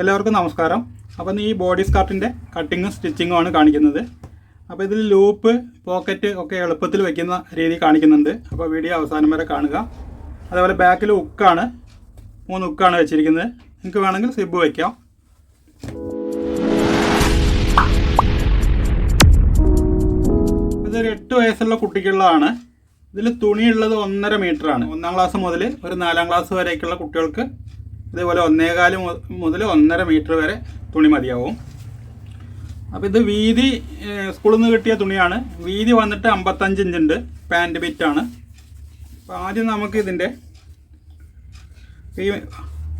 എല്ലാവർക്കും നമസ്കാരം. അപ്പോൾ ഈ ബോഡി സ്കർട്ടിൻ്റെ കട്ടിങ്ങും സ്റ്റിച്ചിങ്ങും ആണ് കാണിക്കുന്നത്. അപ്പോൾ ഇതിൽ ലൂപ്പ്, പോക്കറ്റ് ഒക്കെ എളുപ്പത്തിൽ വയ്ക്കുന്ന രീതി കാണിക്കുന്നുണ്ട്. അപ്പോൾ വീഡിയോ അവസാനം വരെ കാണുക. അതേപോലെ ബാക്കിൽ ഉക്കാണ്, 3 ഉക്കാണ് വെച്ചിരിക്കുന്നത്. നിങ്ങൾക്ക് വേണമെങ്കിൽ സിബ് വയ്ക്കാം. ഇതൊരു 8 വയസ്സുള്ള കുട്ടിക്കുള്ളതാണ്. ഇതിൽ തുണിയുള്ളത് 1.5 മീറ്ററാണ്. 1-ാം ക്ലാസ് മുതൽ ഒരു 4-ാം ക്ലാസ് വരേക്കുള്ള കുട്ടികൾക്ക് ഇതേപോലെ 1.25 മുതൽ 1.5 മീറ്റർ വരെ തുണി മതിയാവും. അപ്പോൾ ഇത് വീതി സ്കൂളിൽ നിന്ന് കിട്ടിയ തുണിയാണ്. വീതി വന്നിട്ട് 55 ഇഞ്ചുണ്ട്. പാൻറ്റ് ബിറ്റാണ്. അപ്പോൾ ആദ്യം നമുക്ക് ഇതിൻ്റെ ഈ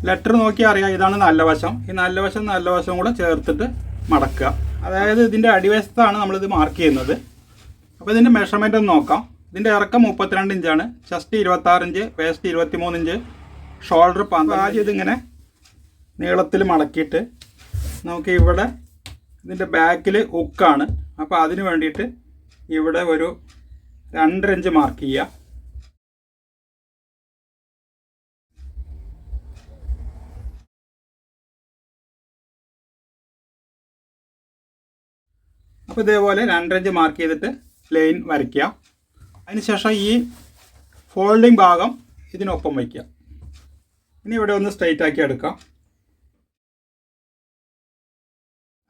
ലെറ്റർ നോക്കിയാൽ അറിയാം, ഇതാണ് നല്ല വശം. ഈ നല്ല വശം കൂടെ ചേർത്തിട്ട് മടക്കുക. അതായത് ഇതിൻ്റെ അടിവശത്താണ് നമ്മളിത് മാർക്ക് ചെയ്യുന്നത്. അപ്പോൾ ഇതിൻ്റെ മെഷർമെൻ്റ് ഒന്ന് നോക്കാം. ഇതിൻ്റെ ഇറക്കം 32 ഇഞ്ചാണ്. Chest 26 inch, waste 23 inch, shoulder 12. ആദ്യം ഇതിങ്ങനെ നീളത്തിൽ മടക്കിയിട്ട് നമുക്ക് ഇവിടെ ഇതിൻ്റെ ബാക്കിൽ ഉക്കാണ്. അപ്പോൾ അതിന് വേണ്ടിയിട്ട് ഇവിടെ ഒരു 2.5 ഇഞ്ച് മാർക്ക് ചെയ്യുക. അപ്പോൾ ഇതേപോലെ 2.5 ഇഞ്ച് മാർക്ക് ചെയ്തിട്ട് ലൈൻ വരയ്ക്കുക. അതിനുശേഷം ഈ ഫോൾഡിങ് ഭാഗം ഇതിനൊപ്പം വയ്ക്കുക. ഇനി ഇവിടെ ഒന്ന് സ്ട്രെയിറ്റ് ആക്കി എടുക്കാം.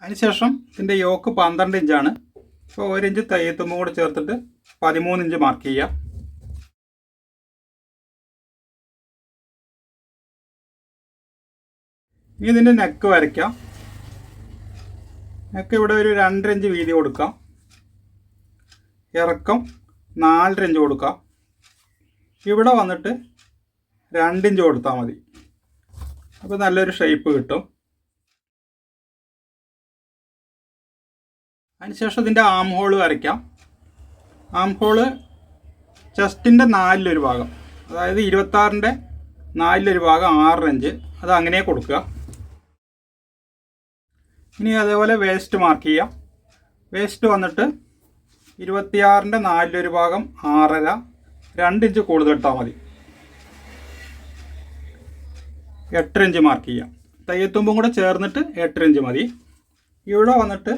അതിനുശേഷം ഇതിൻ്റെ യോക്ക് 12 ഇഞ്ചാണ്. അപ്പോൾ 1 ഇഞ്ച് തയ്യത്തുമ്പും കൂടെ ചേർത്തിട്ട് 13 ഇഞ്ച് മാർക്ക് ചെയ്യുക. ഇനി ഇതിൻ്റെ നെക്ക് വരയ്ക്കാം. നെക്ക് ഇവിടെ ഒരു 2.5 ഇഞ്ച് വീതി കൊടുക്കാം. ഇറക്കം 4.5 ഇഞ്ച് കൊടുക്കാം. ഇവിടെ വന്നിട്ട് 2 ഇഞ്ച് കൊടുത്താൽ മതി. അപ്പോൾ നല്ലൊരു ഷേപ്പ് കിട്ടും. അതിനുശേഷം ഇതിൻ്റെ ആം ഹോൾ വരയ്ക്കാം. ആം ഹോള് ചെസ്റ്റിൻ്റെ 4-ൽ 1 ഭാഗം, അതായത് 26-ൻ്റെ 4-ൽ 1 ഭാഗം 6 ഇഞ്ച്, അത് അങ്ങനെ കൊടുക്കുക. ഇനി അതേപോലെ വേസ്റ്റ് മാർക്ക് ചെയ്യാം. വേസ്റ്റ് വന്നിട്ട് 26-ൻ്റെ 4-ൽ 1 ഭാഗം 6.5, 2 ഇഞ്ച് കൂടുതൽ ഇട്ടാൽ മതി. 8 ഇഞ്ച് മാർക്ക് ചെയ്യാം. തയ്യത്തുമ്പും കൂടെ ചേർന്നിട്ട് 8 ഇഞ്ച് മതി. ഇവിടെ വന്നിട്ട്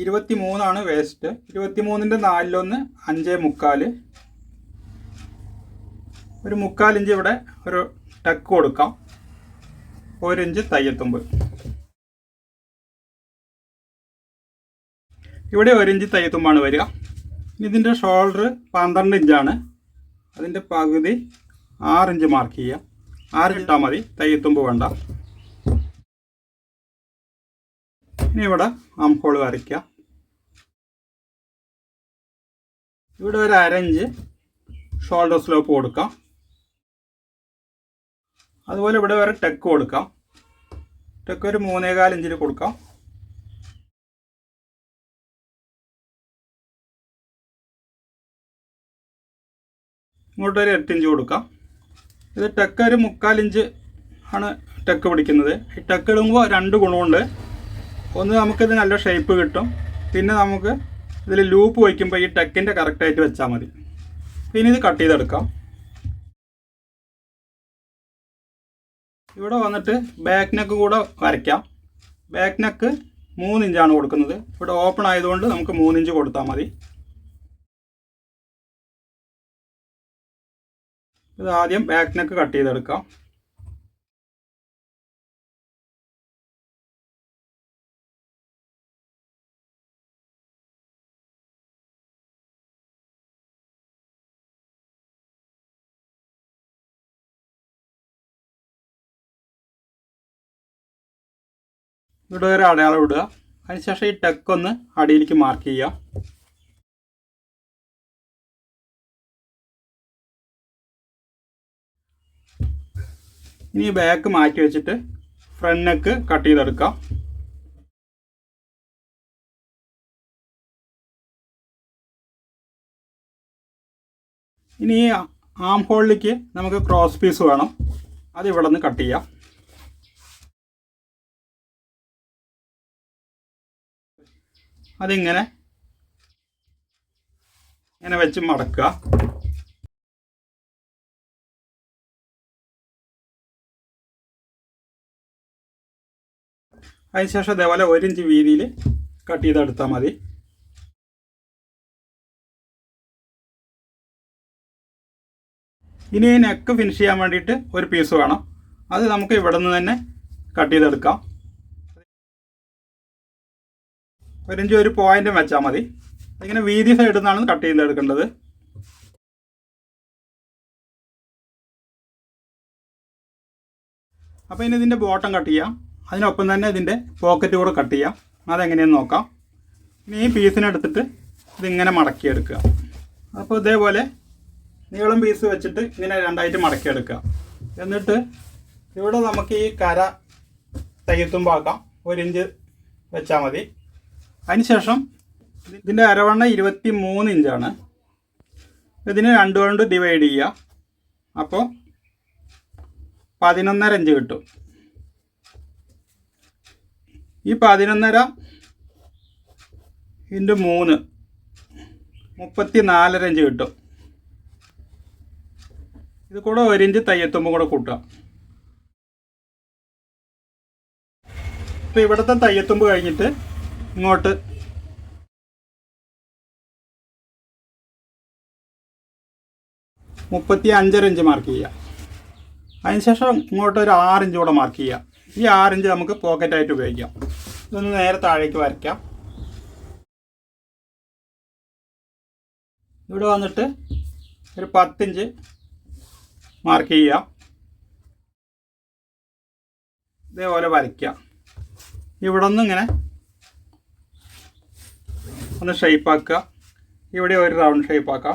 23 വേസ്റ്റ്. 23-ൻ്റെ 4-ൽ 1 5.25, ഒരു 3/4 ഇഞ്ച് ഇവിടെ ഒരു ടക്ക് കൊടുക്കാം. 1 ഇഞ്ച് തയ്യത്തുമ്പ്. ഇവിടെ 1 ഇഞ്ച് തയ്യത്തുമ്പാണ് വരിക. ഇതിൻ്റെ ഷോൾഡർ 12 ഇഞ്ചാണ്. അതിൻ്റെ പകുതി 6 ഇഞ്ച് മാർക്ക് ചെയ്യുക. 6 ഇട്ടാൽ മതി, തയ്യത്തുമ്പ് വേണ്ട. ഇനി ഇവിടെ ആം ഹോൾ വരയ്ക്കുക. ഇവിടെ ഒരു 1/2 ഇഞ്ച് ഷോൾഡർ സ്ലോപ്പ് കൊടുക്കാം. അതുപോലെ ഇവിടെ വരെ ടെക്ക് കൊടുക്കാം. ടെക്ക് ഒരു 3.25 ഇഞ്ചിൽ കൊടുക്കാം. ഇങ്ങോട്ടൊരു 8 ഇഞ്ച് കൊടുക്കാം. ഇത് ടെക്ക് ഒരു 3/4 ഇഞ്ച് ആണ് ടെക്ക് പിടിക്കുന്നത്. ഈ ടെക്ക് ഇടുമ്പോൾ 2 ഗുണമുണ്ട്. ഒന്ന്, നമുക്കിത് നല്ല ഷേപ്പ് കിട്ടും. പിന്നെ നമുക്ക് ഇതിൽ ലൂപ്പ് വയ്ക്കുമ്പോൾ ഈ ടെക്കിൻ്റെ കറക്റ്റായിട്ട് വെച്ചാൽ മതി. പിന്നെ ഇത് കട്ട് ചെയ്തെടുക്കാം. ഇവിടെ വന്നിട്ട് ബാക്ക് നെക്ക് കൂടെ വരയ്ക്കാം. ബാക്ക് നെക്ക് 3 ഇഞ്ചാണ് കൊടുക്കുന്നത്. ഇവിടെ ഓപ്പൺ ആയതുകൊണ്ട് നമുക്ക് 3 ഇഞ്ച് കൊടുത്താൽ മതി. ഇത് ആദ്യം ബാക്ക് നെക്ക് കട്ട് ചെയ്തെടുക്കാം. ഇവിടെ ഒരു അടയാളം ഇടുക. അതിനുശേഷം ഈ ടെക്ക് ഒന്ന് അടിയിലേക്ക് മാർക്ക് ചെയ്യുക. ഇനി ബാക്ക് മാറ്റി വെച്ചിട്ട് ഫ്രണ്ട് നെക്ക് കട്ട് ചെയ്തെടുക്കാം. ഇനി ഈ ആം ഹോളിലേക്ക് നമുക്ക് ക്രോസ് പീസ് വേണം. അത് ഇവിടെ നിന്ന് കട്ട് ചെയ്യാം. അതിങ്ങനെ വെച്ച് മടക്കുക. അതിനുശേഷം ഇതേപോലെ 1 ഇഞ്ച് വീതിയിൽ കട്ട് ചെയ്തെടുത്താൽ മതി. ഇനി ഈ നെക്ക് ഫിനിഷ് ചെയ്യാൻ വേണ്ടിയിട്ട് ഒരു പീസ് വേണം. അത് നമുക്ക് ഇവിടെ നിന്ന് തന്നെ കട്ട് ചെയ്തെടുക്കാം. 1 ഇഞ്ച് ഒരു പോയിന്റും വെച്ചാൽ മതി. ഇങ്ങനെ വീതി സൈഡിൽ നിന്നാണ് കട്ട് ചെയ്തെടുക്കേണ്ടത്. അപ്പോൾ ഇനി ഇതിൻ്റെ ബോട്ടം കട്ട് ചെയ്യാം. അതിനൊപ്പം തന്നെ ഇതിൻ്റെ പോക്കറ്റ് കൂടെ കട്ട് ചെയ്യാം. അതെങ്ങനെയെന്ന് നോക്കാം. ഇനി ഈ പീസിനെടുത്തിട്ട് ഇതിങ്ങനെ മടക്കിയെടുക്കുക. അപ്പോൾ ഇതേപോലെ നീളം പീസ് വെച്ചിട്ട് ഇങ്ങനെ രണ്ടായിട്ട് മടക്കിയെടുക്കുക. എന്നിട്ട് ഇവിടെ നമുക്ക് ഈ കര തയ്യത്തുമ്പാക്കാം. 1 ഇഞ്ച് വെച്ചാൽ മതി. അതിനുശേഷം ഇതിൻ്റെ അരവണ്ണ 23 ഇഞ്ചാണ്. ഇതിന് 2 കൊണ്ട് ഡിവൈഡ് ചെയ്യുക. അപ്പോൾ 11.5 ഇഞ്ച് കിട്ടും. ഈ 11.5 ഇൻറ്റു 3 34.5 ഇഞ്ച് കിട്ടും. ഇത് കൂടെ 1 ഇഞ്ച് തയ്യത്തുമ്പും കൂടെ കൂട്ടുക. ഇപ്പോൾ ഇവിടുത്തെ തയ്യത്തുമ്പ് കഴിഞ്ഞിട്ട് ഇങ്ങോട്ട് 35.5 ഇഞ്ച് മാർക്ക് ചെയ്യുക. അതിനുശേഷം ഇങ്ങോട്ട് ഒരു 6 ഇഞ്ച് കൂടെ മാർക്ക് ചെയ്യുക. ഈ 6 ഇഞ്ച് നമുക്ക് പോക്കറ്റായിട്ട് ഉപയോഗിക്കാം. ഇതൊന്ന് നേരെ താഴേക്ക് വരയ്ക്കാം. ഇവിടെ വന്നിട്ട് ഒരു 10 ഇഞ്ച് മാർക്ക് ചെയ്യുക. ഇതേപോലെ വരയ്ക്കുക. ഇവിടെ നിന്ന് ഇങ്ങനെ ഒന്ന് ഷേപ്പാക്കുക. ഇവിടെ ഒരു റൗണ്ട് ഷേപ്പാക്കുക.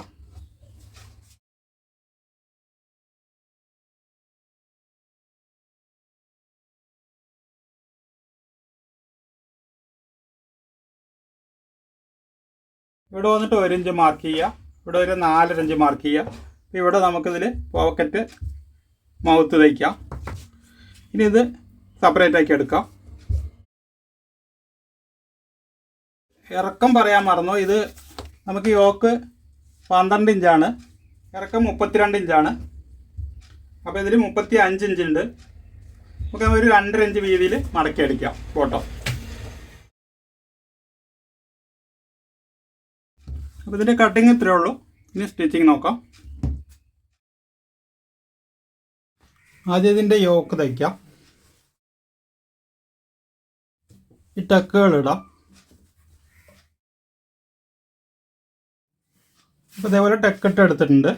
ഇവിടെ വന്നിട്ട് 1 ഇഞ്ച് മാർക്ക് ചെയ്യുക. ഇവിടെ ഒരു 4.5 ഇഞ്ച് മാർക്ക് ചെയ്യുക. ഇവിടെ നമുക്കിതിൽ പോക്കറ്റ് മൗത്ത് തയ്ക്കാം. ഇനി ഇത് സെപ്പറേറ്റ് ആക്കി എടുക്കാം. ഇറക്കം പറയാൻ മറന്നു. ഇത് നമുക്ക് യോക്ക് 12 ഇഞ്ചാണ്, ഇറക്കം 32 ഇഞ്ചാണ്. അപ്പോൾ ഇതിൽ 35 ഇഞ്ചുണ്ട്. നമുക്ക് ഒരു 2.5 ഇഞ്ച് വീതിയിൽ മടക്കി അടിക്കാം ബോട്ടം. അപ്പോൾ ഇതിൻ്റെ കട്ടിങ് ഇത്രയേ ഉള്ളൂ. ഇനി സ്റ്റിച്ചിങ് നോക്കാം. ആദ്യം ഇതിൻ്റെ യോക്ക് തയ്ക്കാം. ഈ ടക്കുകൾ ഇടാം. അപ്പോൾ ഇതേപോലെ ടക്കിട്ട് എടുത്തിട്ടുണ്ട്.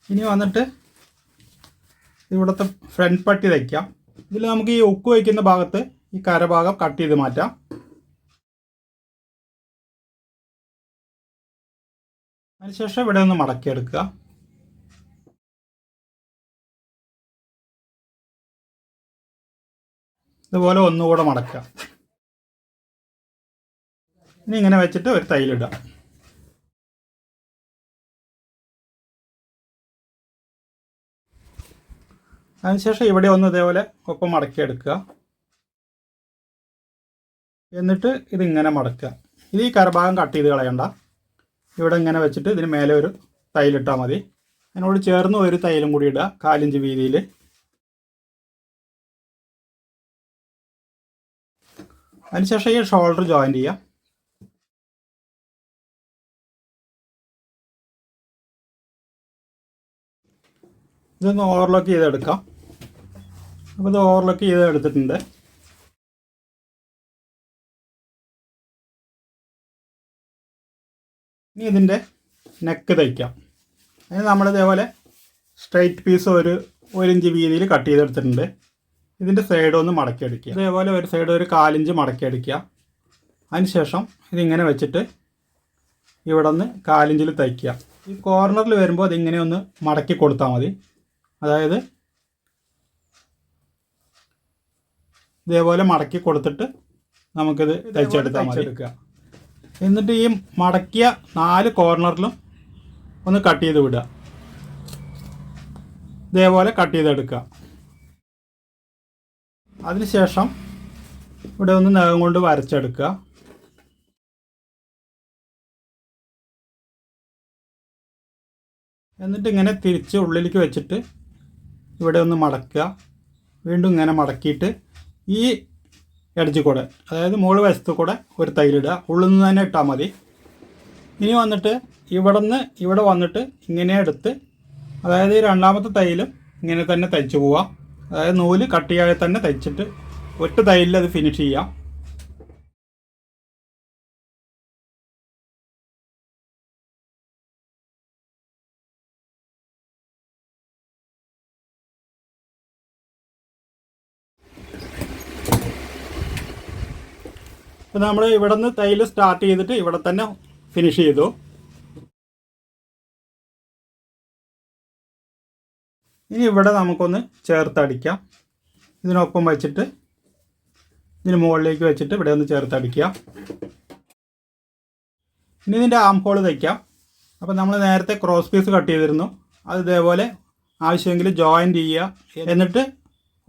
ഇനി വന്നിട്ട് ഇവിടുത്തെ ഫ്രണ്ട് പട്ടി തയ്ക്കാം. ഇതിൽ നമുക്ക് ഈ ഉക്ക് വയ്ക്കുന്ന ഭാഗത്ത് ഈ കരഭാഗം കട്ട് ചെയ്ത് മാറ്റാം. അതിനുശേഷം ഇവിടെ ഒന്ന് മടക്കിയെടുക്കുക. ഇതുപോലെ ഒന്നുകൂടെ മടക്കുക. ഇനി ഇങ്ങനെ വെച്ചിട്ട് ഒരു തയ്യലിടാം. അതിനുശേഷം ഇവിടെ ഒന്ന് ഇതേപോലെ ഒപ്പം മടക്കിയെടുക്കുക. എന്നിട്ട് ഇതിങ്ങനെ മടക്കുക. ഇത് ഈ കരഭാഗം കട്ട് ചെയ്ത് കളയണ്ട. ഇവിടെ ഇങ്ങനെ വെച്ചിട്ട് ഇതിന് മേലെ ഒരു തയ്യലിട്ടാൽ മതി. അതിനോട് ചേർന്ന് ഒരു തയ്യലും കൂടി ഇടുക 4 ഇഞ്ച് വീതിയിൽ. അതിനുശേഷം ഈ ഷോൾഡർ ജോയിൻ ചെയ്യുക. ഇതൊന്ന് ഓവർലോക്ക് ചെയ്തെടുക്കാം. അപ്പോൾ ഇത് ഓവർലോക്ക് ചെയ്തെടുത്തിട്ടുണ്ട്. ഇനി ഇതിൻ്റെ നെക്ക് തയ്ക്കാം. അതിന് നമ്മളിതേപോലെ സ്ട്രൈറ്റ് പീസ് ഒരു ഇഞ്ച് വീതിയിൽ കട്ട് ചെയ്തെടുത്തിട്ടുണ്ട്. ഇതിൻ്റെ സൈഡ് ഒന്ന് മടക്കിയെടുക്കുക. ഇതേപോലെ ഒരു സൈഡ് ഒരു 4 ഇഞ്ച് മടക്കിയെടുക്കുക. അതിനുശേഷം ഇതിങ്ങനെ വെച്ചിട്ട് ഇവിടെ നിന്ന് 4 ഇഞ്ചിൽ തയ്ക്കുക. ഈ കോർണറിൽ വരുമ്പോൾ അതിങ്ങനെ ഒന്ന് മടക്കി കൊടുത്താൽ മതി. അതായത് ഇതേപോലെ മടക്കി കൊടുത്തിട്ട് നമുക്കിത് തയ്ച്ചെടുത്താൽ മതി. എന്നിട്ട് ഈ മടക്കിയ 4 കോർണറിലും ഒന്ന് കട്ട് ചെയ്ത് വിടുക. ഇതേപോലെ കട്ട് ചെയ്തെടുക്കുക. അതിനുശേഷം ഇവിടെ ഒന്ന് നഖം കൊണ്ട് വരച്ചെടുക്കുക. എന്നിട്ട് ഇങ്ങനെ തിരിച്ച് ഉള്ളിലേക്ക് വെച്ചിട്ട് ഇവിടെ ഒന്ന് മടക്കുക. വീണ്ടും ഇങ്ങനെ മടക്കിയിട്ട് ഈ എഡ്ജിൽ കൂടെ, അതായത് മുകൾ വശത്ത് കൂടെ ഒരു തയ്യലിടുക. ഉള്ളിൽ നിന്ന് തന്നെ ഇട്ടാൽ മതി. ഇനി വന്നിട്ട് ഇവിടെ വന്നിട്ട് ഇങ്ങനെ എടുത്ത്, അതായത് ഈ രണ്ടാമത്തെ തയ്യലും ഇങ്ങനെ തന്നെ തയ്ച്ചു പോവാം. അതായത് നൂല് കട്ട് ചെയ്യാതെ തന്നെ തയ്ച്ചിട്ട് ഒറ്റ തയ്യലിൽ അത് ഫിനിഷ് ചെയ്യാം. അപ്പോൾ നമ്മൾ ഇവിടെ നിന്ന് തയ്യൽ സ്റ്റാർട്ട് ചെയ്തിട്ട് ഇവിടെ തന്നെ ഫിനിഷ് ചെയ്തു. ഇനി ഇവിടെ നമുക്കൊന്ന് ചേർത്തടിക്കാം. ഇതിനൊപ്പം വെച്ചിട്ട് ഇതിന് മുകളിലേക്ക് വെച്ചിട്ട് ഇവിടെ ഒന്ന് ചേർത്തടിക്കുക. ഇനി ഇതിൻ്റെ ആം ഹോൾ തയ്ക്കാം. അപ്പോൾ നമ്മൾ നേരത്തെ ക്രോസ് പീസ് കട്ട് ചെയ്തിരുന്നു, അത് ഇതേപോലെ ആവശ്യമെങ്കിൽ ജോയിൻറ്റ് ചെയ്യുക. എന്നിട്ട്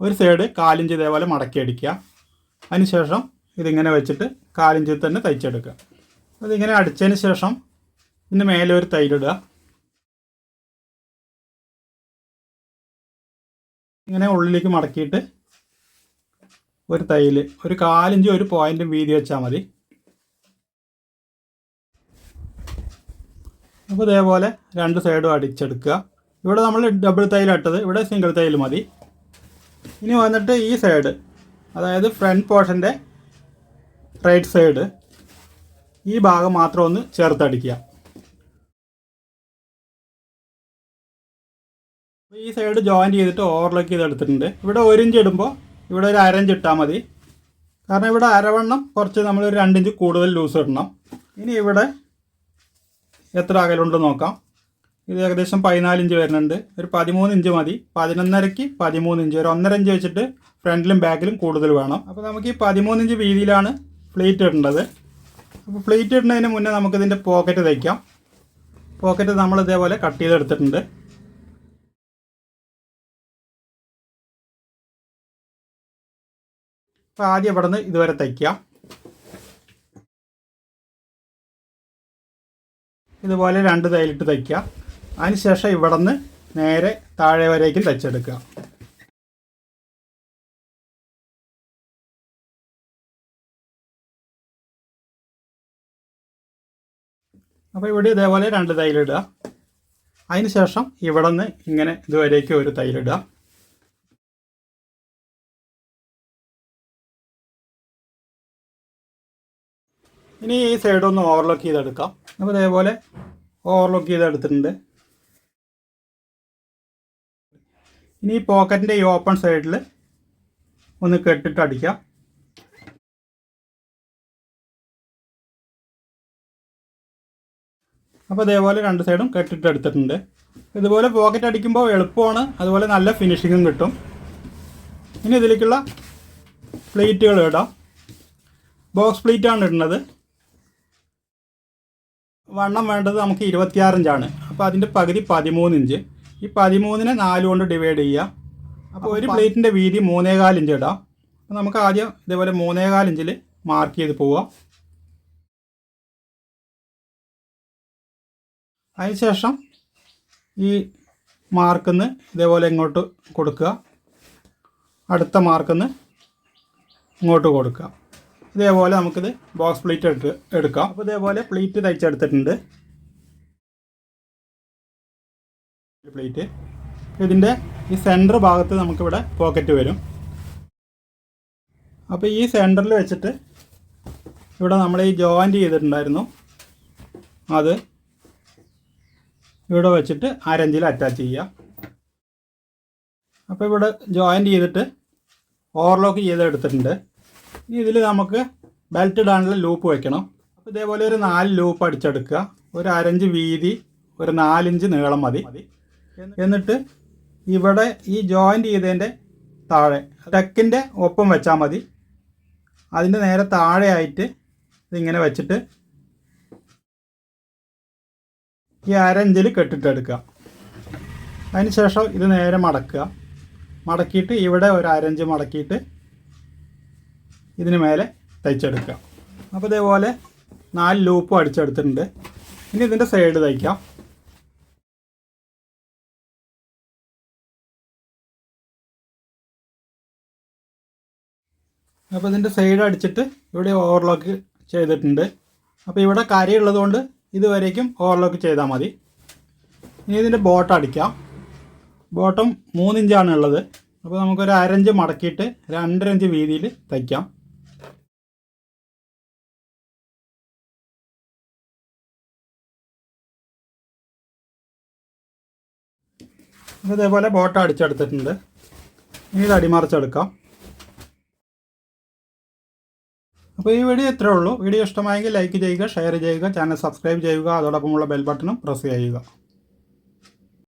ഒരു സൈഡ് 4 ഇഞ്ച് ഇതേപോലെ മടക്കി അടിക്കുക. അതിനുശേഷം ഇതിങ്ങനെ വെച്ചിട്ട് 4 ഇഞ്ചിൽ തന്നെ തയ്ച്ചെടുക്കുക. അതിങ്ങനെ അടിച്ചതിന് ശേഷം ഇതിന് മേലെ ഒരു തയ്യലിടുക. ഇങ്ങനെ ഉള്ളിലേക്ക് മടക്കിയിട്ട് ഒരു തയ്യൽ ഒരു 4 ഇഞ്ച് ഒരു പോയിൻറ്റും വീതി വെച്ചാൽ മതി. അപ്പോൾ ഇതേപോലെ 2 സൈഡും അടിച്ചെടുക്കുക. ഇവിടെ നമ്മൾ ഡബിൾ തയ്യൽ ഇട്ടത്, ഇവിടെ സിംഗിൾ തയ്യൽ മതി. ഇനി വന്നിട്ട് ഈ സൈഡ്, അതായത് ഫ്രണ്ട് പോർഷൻ്റെ റൈറ്റ് സൈഡ്, ഈ ഭാഗം മാത്രം ഒന്ന് ചേർത്തടിക്കുക. ഈ സൈഡ് ജോയിൻറ്റ് ചെയ്തിട്ട് ഓവർലോക്ക് ചെയ്തെടുത്തിട്ടുണ്ട്. ഇവിടെ 1 ഇഞ്ച് ഇടുമ്പോൾ ഇവിടെ ഒരു 1/2 ഇഞ്ച് ഇട്ടാൽ മതി. കാരണം ഇവിടെ അരവണ്ണം കുറച്ച് നമ്മളൊരു 2 ഇഞ്ച് കൂടുതൽ ലൂസ് ഇടണം. ഇനി ഇവിടെ എത്ര അകലുണ്ട് നോക്കാം. ഇത് ഏകദേശം 14 ഇഞ്ച് വരുന്നുണ്ട്. ഒരു 13 ഇഞ്ച് മതി. 11.5ക്ക് 13 ഇഞ്ച്, ഒരു 1.5 ഇഞ്ച് വെച്ചിട്ട് ഫ്രണ്ടിലും ബാക്കിലും കൂടുതൽ വേണം. അപ്പോൾ നമുക്ക് ഈ 13 ഇഞ്ച് വീതിയിലാണ് പ്ലേറ്റ് ഇടേണ്ടത്. അപ്പോൾ പ്ലേറ്റ് ഇടുന്നതിന് മുന്നേ നമുക്കിതിൻ്റെ പോക്കറ്റ് തയ്ക്കാം. പോക്കറ്റ് നമ്മൾ ഇതേപോലെ കട്ട് ചെയ്തെടുത്തിട്ടുണ്ട്. അപ്പോൾ ആദ്യം ഇവിടെ നിന്ന് ഇതുവരെ തയ്ക്കാം. ഇതുപോലെ 2 തയ്യലിട്ട് തയ്ക്കുക. അതിനുശേഷം ഇവിടെ നിന്ന് നേരെ താഴെ വരേക്കും തയ്ച്ചെടുക്കുക. അപ്പോൾ ഇവിടെ ഇതേപോലെ 2 തയ്യലിടുക. അതിനുശേഷം ഇവിടെ നിന്ന് ഇങ്ങനെ ഇതുവരേക്കും ഒരു തയ്യലിടുക. ഇനി ഈ സൈഡ് ഒന്ന് ഓവർലോക്ക് ചെയ്തെടുക്കാം. അപ്പോൾ ഇതേപോലെ ഓവർലോക്ക് ചെയ്തെടുത്തിട്ടുണ്ട്. ഇനി ഈ പോക്കറ്റിൻ്റെ ഈ ഓപ്പൺ സൈഡിൽ ഒന്ന് കെട്ടിട്ട് അടിക്കാം. അപ്പോൾ ഇതേപോലെ 2 സൈഡും കെട്ടിട്ട് എടുത്തിട്ടുണ്ട്. ഇതുപോലെ പോക്കറ്റ് അടിക്കുമ്പോൾ എളുപ്പമാണ്, അതുപോലെ നല്ല ഫിനിഷിങ്ങും കിട്ടും. ഇനി ഇതിലേക്കുള്ള പ്ലേറ്റുകൾ ഇടാം. ബോക്സ് പ്ലേറ്റാണ് ഇടുന്നത്. വണ്ണം വേണ്ടത് നമുക്ക് 26 ഇഞ്ചാണ്. അപ്പോൾ അതിൻ്റെ പകുതി 13 ഇഞ്ച്. ഈ 13നെ 4 കൊണ്ട് ഡിവൈഡ് ചെയ്യുക. അപ്പോൾ ഒരു പ്ലേറ്റിൻ്റെ വീതി 3.25 ഇഞ്ച് ഇടാം. അപ്പോൾ നമുക്ക് ആദ്യം ഇതേപോലെ 3.25 ഇഞ്ചിൽ മാർക്ക് ചെയ്ത് പോവാം. അതിനുശേഷം ഈ മാർക്കിന്ന് ഇതേപോലെ ഇങ്ങോട്ട് കൊടുക്കുക. അടുത്ത മാർക്കിന്ന് ഇങ്ങോട്ട് കൊടുക്കുക. ഇതേപോലെ നമുക്കിത് ബോക്സ് പ്ലേറ്റ് എടുക്കാം. അപ്പോൾ ഇതേപോലെ പ്ലേറ്റ് തയ്ച്ചെടുത്തിട്ടുണ്ട്. പ്ലേറ്റ് ഇതിൻ്റെ ഈ സെൻറ്റർ ഭാഗത്ത് നമുക്കിവിടെ പോക്കറ്റ് വരും. അപ്പോൾ ഈ സെൻറ്ററിൽ വെച്ചിട്ട് ഇവിടെ നമ്മൾ ഈ ജോയിൻറ്റ് ചെയ്തിട്ടുണ്ടായിരുന്നു, അത് ഇവിടെ വെച്ചിട്ട് 1/2 ഇഞ്ചിൽ അറ്റാച്ച് ചെയ്യുക. അപ്പോൾ ഇവിടെ ജോയിൻറ്റ് ചെയ്തിട്ട് ഓവർലോക്ക് ചെയ്തെടുത്തിട്ടുണ്ട്. ഇനി ഇതിൽ നമുക്ക് ബെൽറ്റ് ഇടാനുള്ള ലൂപ്പ് വയ്ക്കണം. അപ്പോൾ ഇതേപോലെ ഒരു 4 ലൂപ്പ് അടിച്ചെടുക്കുക. ഒരു 1/2 ഇഞ്ച് വീതി, ഒരു 4 ഇഞ്ച് നീളം മതി. എന്നിട്ട് ഇവിടെ ഈ ജോയിൻറ്റ് ചെയ്തതിൻ്റെ താഴെ ടെക്കിൻ്റെ ഒപ്പം വെച്ചാൽ മതി. അതിൻ്റെ നേരെ താഴെയായിട്ട് ഇതിങ്ങനെ വെച്ചിട്ട് ഈ 1/2 ഇഞ്ചിൽ കെട്ടിട്ടെടുക്കുക. അതിന് ശേഷം ഇത് നേരെ മടക്കുക. മടക്കിയിട്ട് ഇവിടെ ഒരു 1/2 ഇഞ്ച് മടക്കിയിട്ട് ഇതിന് മേലെ തയ്ച്ചെടുക്കുക. അപ്പോൾ ഇതേപോലെ 4 ലൂപ്പും അടിച്ചെടുത്തിട്ടുണ്ട്. ഇനി ഇതിൻ്റെ സൈഡ് തയ്ക്കാം. അപ്പോൾ ഇതിൻ്റെ സൈഡ് അടിച്ചിട്ട് ഇവിടെ ഓവർലോക്ക് ചെയ്തിട്ടുണ്ട്. അപ്പോൾ ഇവിടെ കരയുള്ളത് കൊണ്ട് ഇതുവരേക്കും ഓവർലോക്ക് ചെയ്താൽ മതി. ഇനി ഇതിൻ്റെ ബോട്ടം അടിക്കാം. ബോട്ടം 3 ഇഞ്ചാണ് ഉള്ളത്. അപ്പോൾ നമുക്കൊരു 1/2 ഇഞ്ച് മടക്കിയിട്ട് 2.5 ഇഞ്ച് വീതിയിൽ തയ്ക്കാം. ഇതേപോലെ ബോട്ടം അടിച്ചെടുത്തിട്ടുണ്ട്. ഇനി ഇത് അടിമറിച്ചെടുക്കാം. അപ്പോൾ ഈ വീഡിയോ ഇത്രയേ ഉള്ളൂ. വീഡിയോ ഇഷ്ടമായെങ്കിൽ ലൈക്ക് ചെയ്യുക, ഷെയർ ചെയ്യുക, ചാനൽ സബ്സ്ക്രൈബ് ചെയ്യുക, അതോടൊപ്പമുള്ള ബെൽ ബട്ടണും പ്രസ് ചെയ്യുക.